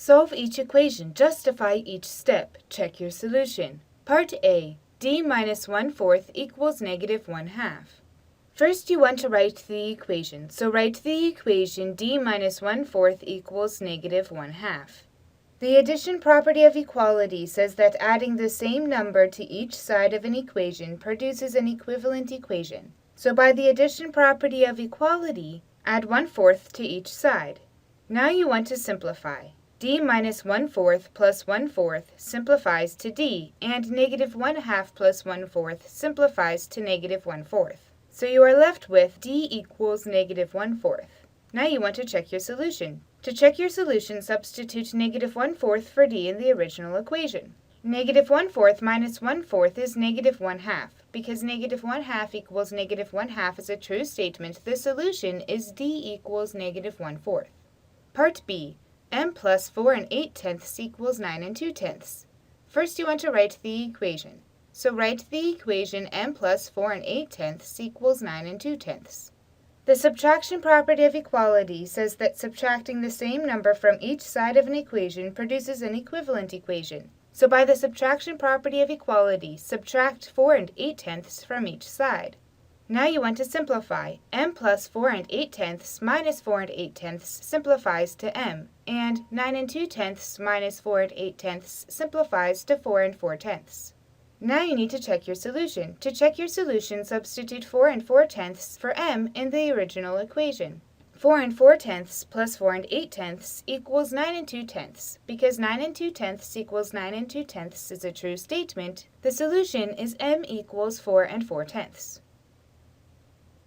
Solve each equation. Justify each step. Check your solution. Part A. D minus 1/4 equals negative 1/2. First, you want to write the equation. So write the equation D minus 1/4 equals negative 1/2. The addition property of equality says that adding the same number to each side of an equation produces an equivalent equation. So by the addition property of equality, add 1/4 to each side. Now you want to simplify. D minus 1/4 plus 1/4 simplifies to D, and negative 1/2 plus 1/4 simplifies to negative 1/4. So you are left with D equals negative 1/4. Now you want to check your solution. To check your solution, substitute negative 1/4 for D in the original equation. Negative 1/4 minus 1/4 is negative 1/2. Because negative 1/2 equals negative 1/2 is a true statement, the solution is D equals negative 1/4. Part B. M plus 4 8/10 equals 9 2/10. First you want to write the equation. So write the equation M plus 4 8/10 equals 9 2/10. The subtraction property of equality says that subtracting the same number from each side of an equation produces an equivalent equation. So by the subtraction property of equality, subtract 4 8/10 from each side. Now you want to simplify. M plus 4 8/10 minus 4 8/10 simplifies to M, and 9 2/10 minus 4 8/10 simplifies to 4 4/10. Now you need to check your solution. To check your solution, substitute 4 4/10 for M in the original equation. 4 4/10 plus 4 8/10 equals 9 2/10. Because 9 2/10 equals 9 2/10 is a true statement, the solution is M equals 4 4/10.